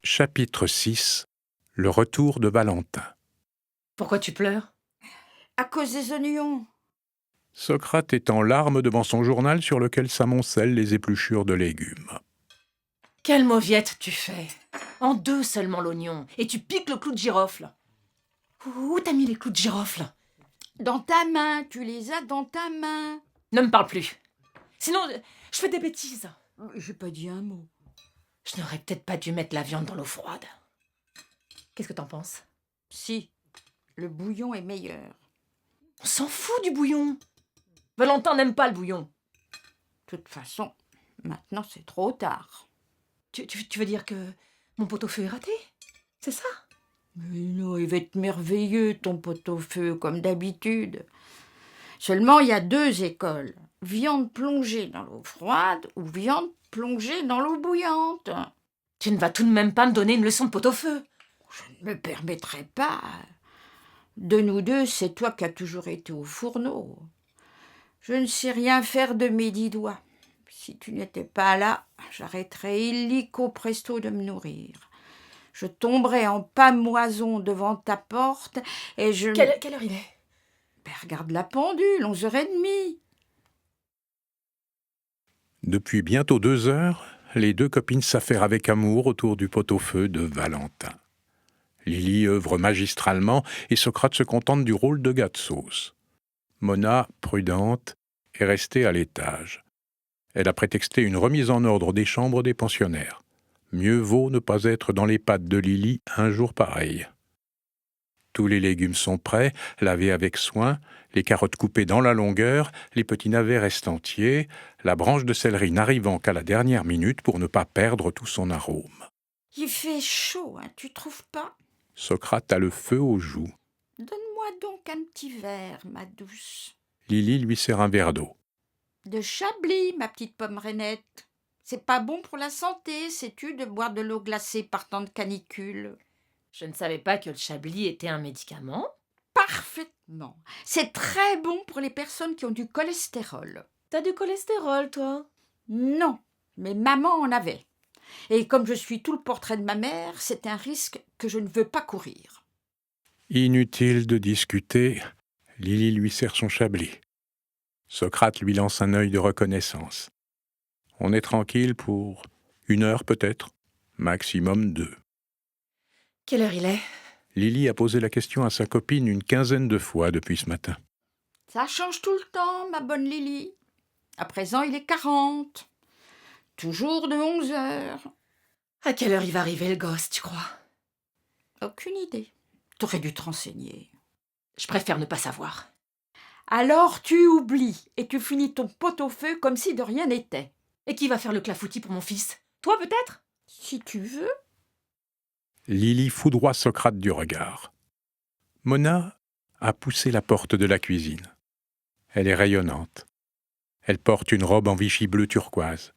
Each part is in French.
Chapitre 6. Le retour de Valentin. Pourquoi tu pleures? À cause des oignons. Socrate est en larmes devant son journal sur lequel s'amoncellent les épluchures de légumes. Quelle mauviette tu fais! En deux seulement l'oignon, et tu piques le clou de girofle. Où t'as mis les clous de girofle? Dans ta main, tu les as dans ta main. Ne me parle plus. Sinon, je fais des bêtises. J'ai pas dit un mot. Je n'aurais peut-être pas dû mettre la viande dans l'eau froide. Qu'est-ce que t'en penses? Si, le bouillon est meilleur. On s'en fout du bouillon. Valentin n'aime pas le bouillon. De toute façon, maintenant c'est trop tard. Tu veux dire que mon pot-au-feu est raté? C'est ça? Mais non, il va être merveilleux ton pot-au-feu, comme d'habitude. Seulement, il y a deux écoles. Viande plongée dans l'eau froide ou viande plongée dans l'eau bouillante. Tu ne vas tout de même pas me donner une leçon de pot-au-feu. Je ne me permettrai pas. De nous deux, c'est toi qui as toujours été au fourneau. Je ne sais rien faire de mes 10 doigts. Si tu n'étais pas là, j'arrêterais illico presto de me nourrir. Je tomberais en pâmoison devant ta porte et je... Quelle heure il est? Ben, regarde la pendule, 11h30. Depuis bientôt 2 heures, les deux copines s'affairent avec amour autour du pot-au-feu de Valentin. Lily œuvre magistralement et Socrate se contente du rôle de gars de sauce. Mona, prudente, est restée à l'étage. Elle a prétexté une remise en ordre des chambres des pensionnaires. Mieux vaut ne pas être dans les pattes de Lily un jour pareil. Tous les légumes sont prêts, lavés avec soin, les carottes coupées dans la longueur, les petits navets restent entiers, la branche de céleri n'arrivant qu'à la dernière minute pour ne pas perdre tout son arôme. Il fait chaud, hein, tu trouves pas? Socrate a le feu aux joues. Donne-moi donc un petit verre, ma douce. Lily lui sert un verre d'eau. De Chablis, ma petite pomme rainette. C'est pas bon pour la santé, sais-tu, de boire de l'eau glacée par temps de canicule. Je ne savais pas que le Chablis était un médicament. Parfaitement. C'est très bon pour les personnes qui ont du cholestérol. T'as du cholestérol, toi? Non, mais maman en avait. Et comme je suis tout le portrait de ma mère, c'est un risque que je ne veux pas courir. Inutile de discuter, Lily lui sert son Chablis. Socrate lui lance un œil de reconnaissance. On est tranquille pour 1 heure peut-être, maximum 2. Quelle heure il est? Lily a posé la question à sa copine une quinzaine de fois depuis ce matin. Ça change tout le temps, ma bonne Lily. À présent, il est 40. Toujours de 11h. À quelle heure il va arriver, le gosse, tu crois? Aucune idée. T'aurais dû te renseigner. Je préfère ne pas savoir. Alors tu oublies et tu finis ton pot-au-feu comme si de rien n'était. Et qui va faire le clafoutis pour mon fils? Toi, peut-être? Si tu veux. Lily foudroie Socrate du regard. Mona a poussé la porte de la cuisine. Elle est rayonnante. Elle porte une robe en Vichy bleu turquoise.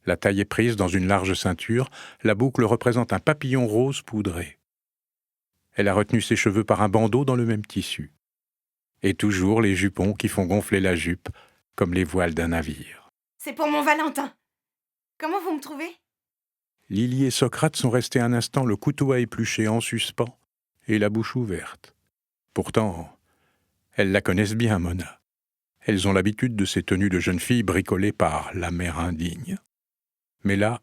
La taille est prise dans une large ceinture, la boucle représente un papillon rose poudré. Elle a retenu ses cheveux par un bandeau dans le même tissu. Et toujours les jupons qui font gonfler la jupe, comme les voiles d'un navire. C'est pour mon Valentin. Comment vous me trouvez? Lily et Socrate sont restés un instant le couteau à éplucher en suspens et la bouche ouverte. Pourtant, elles la connaissent bien, Mona. Elles ont l'habitude de ces tenues de jeunes filles bricolées par la mère indigne. Mais là,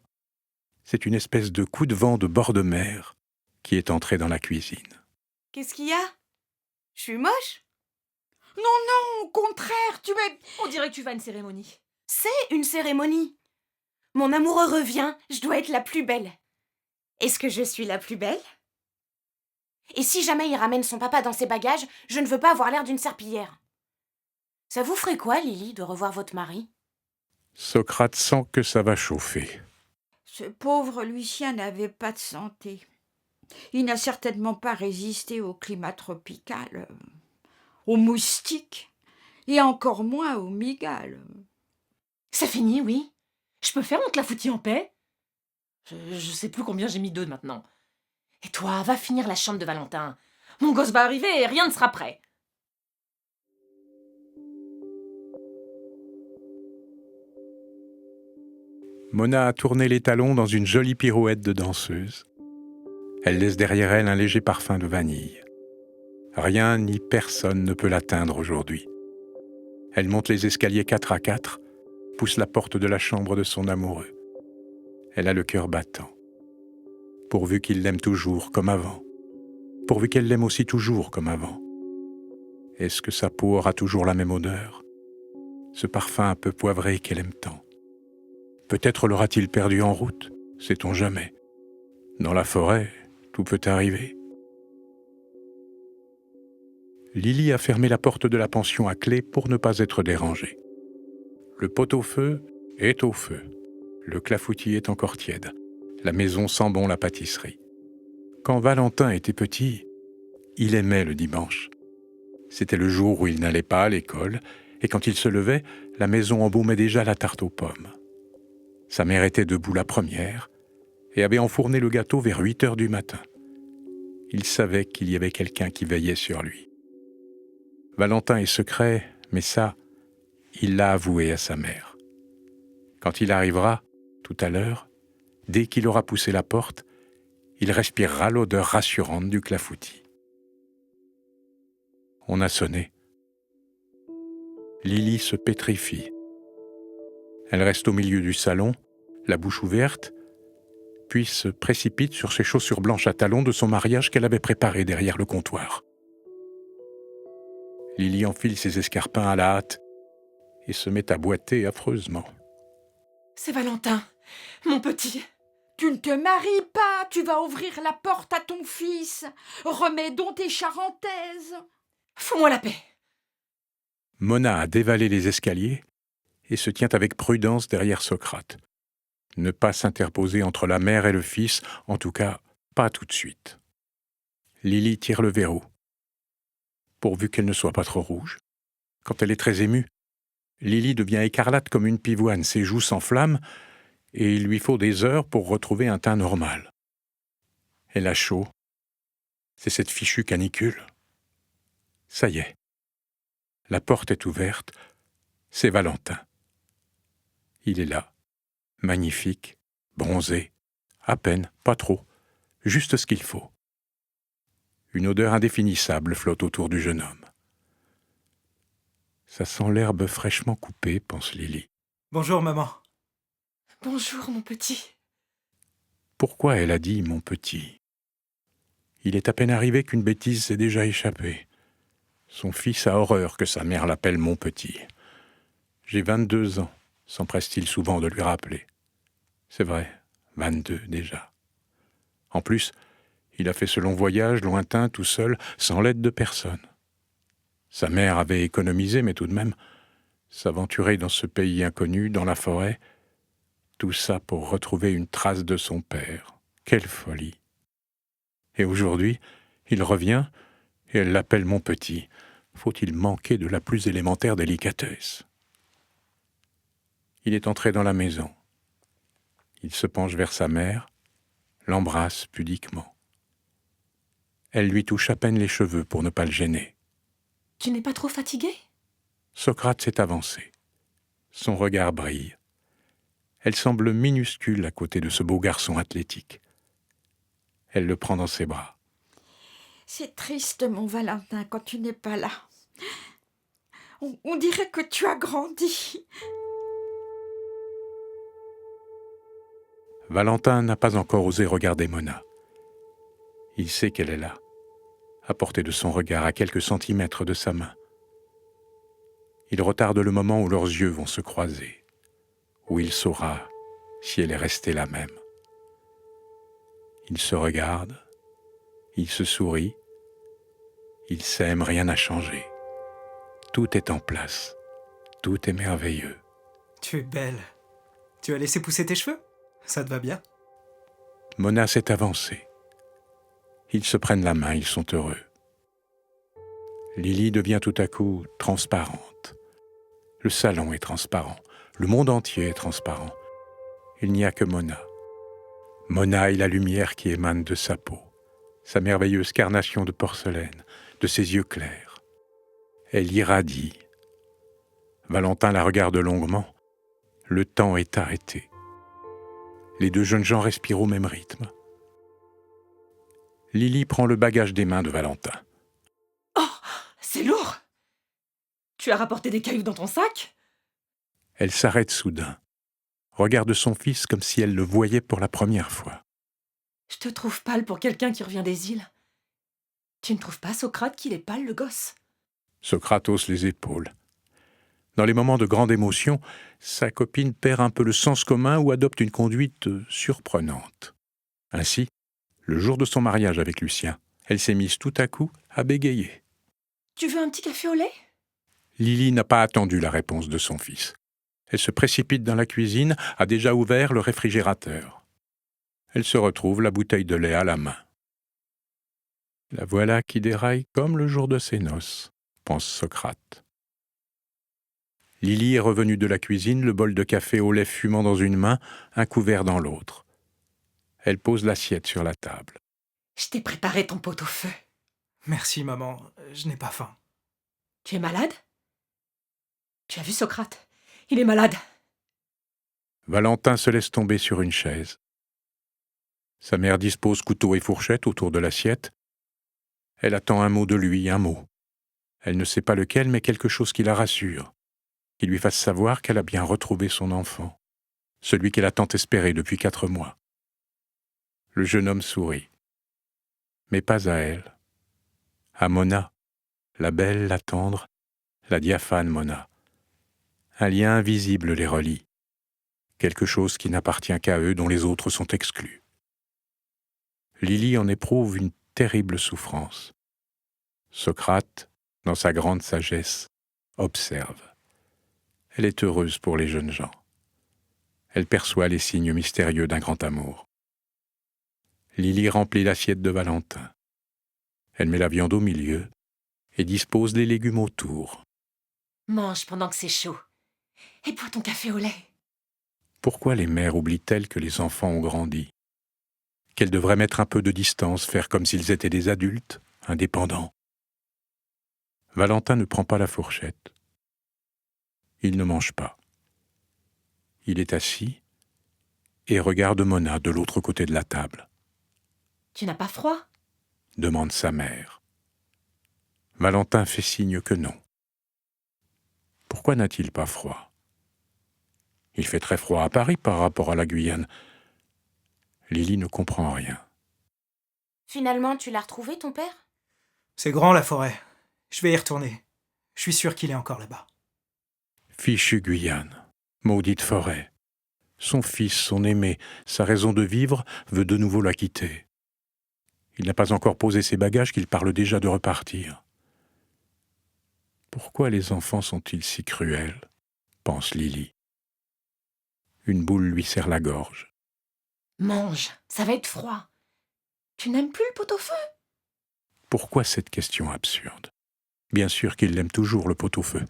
c'est une espèce de coup de vent de bord de mer qui est entré dans la cuisine. Qu'est-ce qu'il y a? Je suis moche? Non, non, au contraire, tu es... On dirait que tu vas à une cérémonie. C'est une cérémonie. Mon amoureux revient, je dois être la plus belle. Est-ce que je suis la plus belle? Et si jamais il ramène son papa dans ses bagages, je ne veux pas avoir l'air d'une serpillière. Ça vous ferait quoi, Lily, de revoir votre mari? Socrate sent que ça va chauffer. Ce pauvre Lucien n'avait pas de santé. Il n'a certainement pas résisté au climat tropical, aux moustiques, et encore moins aux migales. C'est fini, oui. Je peux faire mon clafoutis en paix? Je sais plus combien j'ai mis d'œufs maintenant. Et toi, va finir la chambre de Valentin. Mon gosse va arriver et rien ne sera prêt. Mona a tourné les talons dans une jolie pirouette de danseuse. Elle laisse derrière elle un léger parfum de vanille. Rien ni personne ne peut l'atteindre aujourd'hui. Elle monte les escaliers 4 à 4, pousse la porte de la chambre de son amoureux. Elle a le cœur battant. Pourvu qu'il l'aime toujours comme avant. Pourvu qu'elle l'aime aussi toujours comme avant. Est-ce que sa peau aura toujours la même odeur? Ce parfum un peu poivré qu'elle aime tant. Peut-être l'aura-t-il perdu en route, sait-on jamais. Dans la forêt, tout peut arriver. Lily a fermé la porte de la pension à clé pour ne pas être dérangée. Le pot-au-feu est au feu. Le clafoutis est encore tiède. La maison sent bon la pâtisserie. Quand Valentin était petit, il aimait le dimanche. C'était le jour où il n'allait pas à l'école, et quand il se levait, la maison embaumait déjà la tarte aux pommes. Sa mère était debout la première, et avait enfourné le gâteau vers 8 heures du matin. Il savait qu'il y avait quelqu'un qui veillait sur lui. Valentin est secret, mais ça, il l'a avoué à sa mère. Quand il arrivera, tout à l'heure, dès qu'il aura poussé la porte, il respirera l'odeur rassurante du clafoutis. On a sonné. Lily se pétrifie. Elle reste au milieu du salon, la bouche ouverte, puis se précipite sur ses chaussures blanches à talons de son mariage qu'elle avait préparées derrière le comptoir. Lily enfile ses escarpins à la hâte et se met à boiter affreusement. C'est Valentin, mon petit. Tu ne te maries pas, tu vas ouvrir la porte à ton fils. Remets donc tes charentaises. Fous-moi la paix. Mona a dévalé les escaliers et se tient avec prudence derrière Socrate. Ne pas s'interposer entre la mère et le fils, en tout cas, pas tout de suite. Lily tire le verrou. Pourvu qu'elle ne soit pas trop rouge. Quand elle est très émue, Lily devient écarlate comme une pivoine, ses joues s'enflamment, et il lui faut des heures pour retrouver un teint normal. Elle a chaud. C'est cette fichue canicule. Ça y est. La porte est ouverte. C'est Valentin. Il est là, magnifique, bronzé, à peine, pas trop, juste ce qu'il faut. Une odeur indéfinissable flotte autour du jeune homme. Ça sent l'herbe fraîchement coupée, pense Lily. Bonjour, maman. Bonjour, mon petit. Pourquoi elle a dit « mon petit » ? Il est à peine arrivé qu'une bêtise s'est déjà échappée. Son fils a horreur que sa mère l'appelle « mon petit ». J'ai 22 ans, s'empresse-t-il souvent de lui rappeler. C'est vrai, 22 déjà. En plus, il a fait ce long voyage lointain, tout seul, sans l'aide de personne. Sa mère avait économisé, mais tout de même, s'aventurer dans ce pays inconnu, dans la forêt, tout ça pour retrouver une trace de son père. Quelle folie! Et aujourd'hui, il revient, et elle l'appelle mon petit. Faut-il manquer de la plus élémentaire délicatesse? Il est entré dans la maison. Il se penche vers sa mère, l'embrasse pudiquement. Elle lui touche à peine les cheveux pour ne pas le gêner. Tu n'es pas trop fatigué? Socrate s'est avancé. Son regard brille. Elle semble minuscule à côté de ce beau garçon athlétique. Elle le prend dans ses bras. C'est triste, mon Valentin, quand tu n'es pas là. On dirait que tu as grandi. Valentin n'a pas encore osé regarder Mona. Il sait qu'elle est là, à portée de son regard, à quelques centimètres de sa main. Il retarde le moment où leurs yeux vont se croiser, où il saura si elle est restée la même. Ils se regardent, ils se sourient, ils s'aiment, rien n'a changé. Tout est en place, tout est merveilleux. Tu es belle. Tu as laissé pousser tes cheveux? Ça te va bien? Mona s'est avancée. Ils se prennent la main, ils sont heureux. Lily devient tout à coup transparente. Le salon est transparent, le monde entier est transparent. Il n'y a que Mona. Mona est la lumière qui émane de sa peau, sa merveilleuse carnation de porcelaine, de ses yeux clairs. Elle irradie. Valentin la regarde longuement. Le temps est arrêté. Les deux jeunes gens respirent au même rythme. Lily prend le bagage des mains de Valentin. Oh, c'est lourd! Tu as rapporté des cailloux dans ton sac? Elle s'arrête soudain, regarde son fils comme si elle le voyait pour la première fois. Je te trouve pâle pour quelqu'un qui revient des îles. Tu ne trouves pas, Socrate, qu'il est pâle, le gosse? Socrate hausse les épaules. Dans les moments de grande émotion, sa copine perd un peu le sens commun ou adopte une conduite surprenante. Ainsi, le jour de son mariage avec Lucien, elle s'est mise tout à coup à bégayer. Tu veux un petit café au lait? Lily n'a pas attendu la réponse de son fils. Elle se précipite dans la cuisine, a déjà ouvert le réfrigérateur. Elle se retrouve la bouteille de lait à la main. La voilà qui déraille comme le jour de ses noces, pense Socrate. Lily est revenue de la cuisine, le bol de café au lait fumant dans une main, un couvert dans l'autre. Elle pose l'assiette sur la table. Je t'ai préparé ton pot-au-feu. Merci, maman. Je n'ai pas faim. Tu es malade? Tu as vu Socrate? Il est malade. Valentin se laisse tomber sur une chaise. Sa mère dispose couteau et fourchette autour de l'assiette. Elle attend un mot de lui, un mot. Elle ne sait pas lequel, mais quelque chose qui la rassure, qui lui fasse savoir qu'elle a bien retrouvé son enfant, celui qu'elle a tant espéré depuis 4 mois. Le jeune homme sourit. Mais pas à elle. À Mona, la belle, la tendre, la diaphane Mona. Un lien invisible les relie. Quelque chose qui n'appartient qu'à eux, dont les autres sont exclus. Lily en éprouve une terrible souffrance. Socrate, dans sa grande sagesse, observe. Elle est heureuse pour les jeunes gens. Elle perçoit les signes mystérieux d'un grand amour. Lily remplit l'assiette de Valentin. Elle met la viande au milieu et dispose les légumes autour. Mange pendant que c'est chaud. Et bois ton café au lait. Pourquoi les mères oublient-elles que les enfants ont grandi? Qu'elles devraient mettre un peu de distance, faire comme s'ils étaient des adultes, indépendants. Valentin ne prend pas la fourchette. Il ne mange pas. Il est assis et regarde Mona de l'autre côté de la table. Tu n'as pas froid? Demande sa mère. Valentin fait signe que non. Pourquoi n'a-t-il pas froid? Il fait très froid à Paris par rapport à la Guyane. Lily ne comprend rien. Finalement, tu l'as retrouvé, ton père? C'est grand, la forêt. Je vais y retourner. Je suis sûr qu'il est encore là-bas. Fichue Guyane, maudite forêt. Son fils, son aimé, sa raison de vivre veut de nouveau la quitter. Il n'a pas encore posé ses bagages qu'il parle déjà de repartir. Pourquoi les enfants sont-ils si cruels? Pense Lily. Une boule lui serre la gorge. Mange, ça va être froid. Tu n'aimes plus le pot-au-feu? Pourquoi cette question absurde? Bien sûr qu'il l'aime toujours, le pot-au-feu.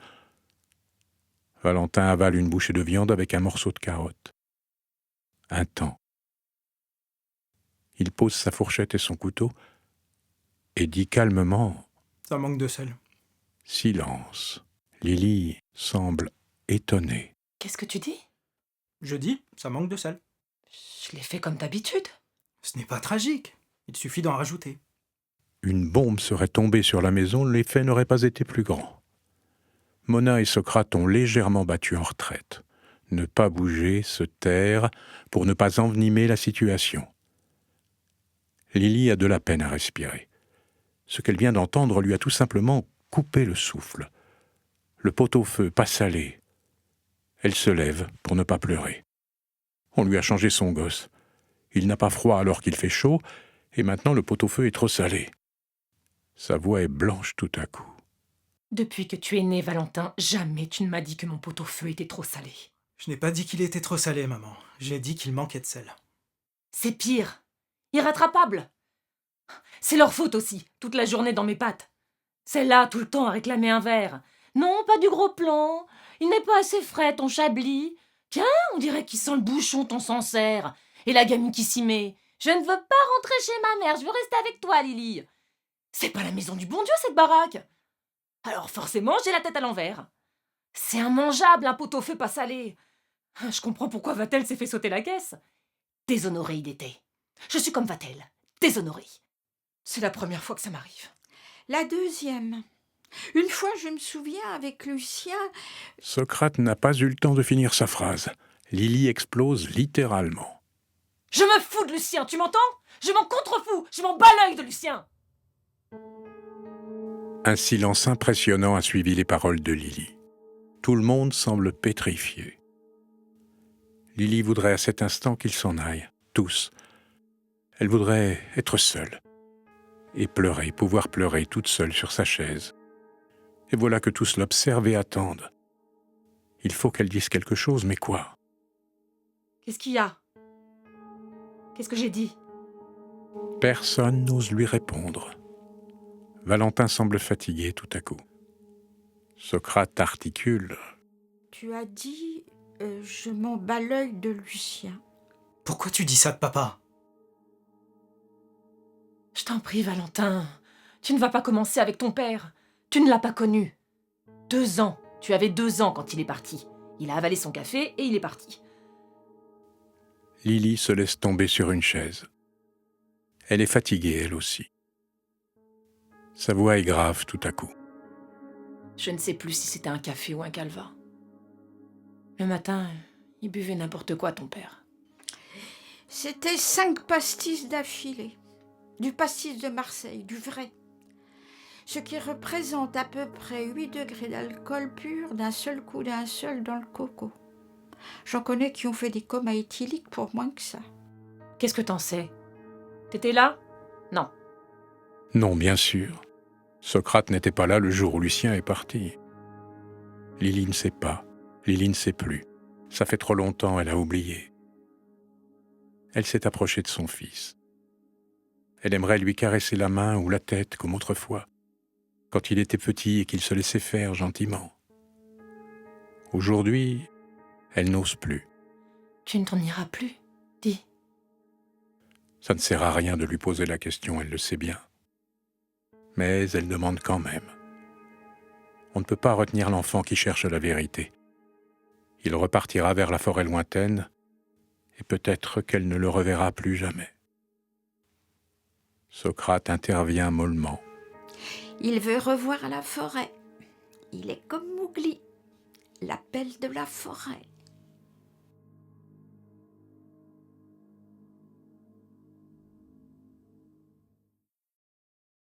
Valentin avale une bouchée de viande avec un morceau de carotte. Un temps. Il pose sa fourchette et son couteau et dit calmement Ça manque de sel. « Silence ». Lily semble étonnée. Qu'est-ce que tu dis? Je dis, ça manque de sel. Je l'ai fait comme d'habitude. Ce n'est pas tragique. Il suffit d'en rajouter. Une bombe serait tombée sur la maison, l'effet n'aurait pas été plus grand. Mona et Socrate ont légèrement battu en retraite. Ne pas bouger, se taire, pour ne pas envenimer la situation. Lily a de la peine à respirer. Ce qu'elle vient d'entendre lui a tout simplement coupé le souffle. Le pot-au-feu, pas salé. Elle se lève pour ne pas pleurer. On lui a changé son gosse. Il n'a pas froid alors qu'il fait chaud, et maintenant le pot-au-feu est trop salé. Sa voix est blanche tout à coup. Depuis que tu es né, Valentin, jamais tu ne m'as dit que mon pot-au-feu était trop salé. Je n'ai pas dit qu'il était trop salé, maman. J'ai dit qu'il manquait de sel. C'est pire. Irrattrapable. C'est leur faute aussi, toute la journée dans mes pattes. Celle-là, tout le temps, à réclamer un verre. Non, pas du gros plan. Il n'est pas assez frais, ton chablis. Tiens, on dirait qu'il sent le bouchon, ton Sancerre. Et la gamine qui s'y met. Je ne veux pas rentrer chez ma mère, je veux rester avec toi, Lily. C'est pas la maison du bon Dieu, cette baraque. Alors forcément, j'ai la tête à l'envers. C'est immangeable, un pot-au-feu pas salé. Je comprends pourquoi Vatel s'est fait sauter la caisse. Déshonoré il était. Je suis comme Vatel, déshonoré. C'est la première fois que ça m'arrive. La deuxième. Une fois, je me souviens, avec Lucien, Socrate n'a pas eu le temps de finir sa phrase. Lily explose littéralement. Je me fous de Lucien, tu m'entends? Je m'en contrefous, je m'en bats l'œil de Lucien. Un silence impressionnant a suivi les paroles de Lily. Tout le monde semble pétrifié. Lily voudrait à cet instant qu'ils s'en aillent, tous. Elle voudrait être seule. Et pleurer, pouvoir pleurer toute seule sur sa chaise. Et voilà que tous l'observent et attendent. Il faut qu'elle dise quelque chose, mais quoi? Qu'est-ce qu'il y a? Qu'est-ce que j'ai dit? Personne n'ose lui répondre. Valentin semble fatigué tout à coup. Socrate articule. tu as dit je m'en bats l'œil de Lucien. Pourquoi tu dis ça de papa? Je t'en prie, Valentin. Tu ne vas pas commencer avec ton père. Tu ne l'as pas connu. 2 ans. Tu avais 2 ans quand il est parti. Il a avalé son café et il est parti. Lily se laisse tomber sur une chaise. Elle est fatiguée, elle aussi. Sa voix est grave tout à coup. Je ne sais plus si c'était un café ou un calva. Le matin, il buvait n'importe quoi, ton père. C'était 5 pastis d'affilée. Du pastis de Marseille, du vrai. Ce qui représente à peu près 8 degrés d'alcool pur d'un seul coup d'un seul dans le coco. J'en connais qui ont fait des comas éthyliques pour moins que ça. Qu'est-ce que t'en sais? T'étais là? Non. Non, bien sûr. Socrate n'était pas là le jour où Lucien est parti. Lily ne sait pas. Lily ne sait plus. Ça fait trop longtemps, elle a oublié. Elle s'est approchée de son fils. Elle aimerait lui caresser la main ou la tête comme autrefois, quand il était petit et qu'il se laissait faire gentiment. Aujourd'hui, elle n'ose plus. Tu ne t'en iras plus? Dis. Ça ne sert à rien de lui poser la question, elle le sait bien. Mais elle demande quand même. On ne peut pas retenir l'enfant qui cherche la vérité. Il repartira vers la forêt lointaine, et peut-être qu'elle ne le reverra plus jamais. Socrate intervient mollement. Il veut revoir la forêt. Il est comme Mowgli, l'appel de la forêt.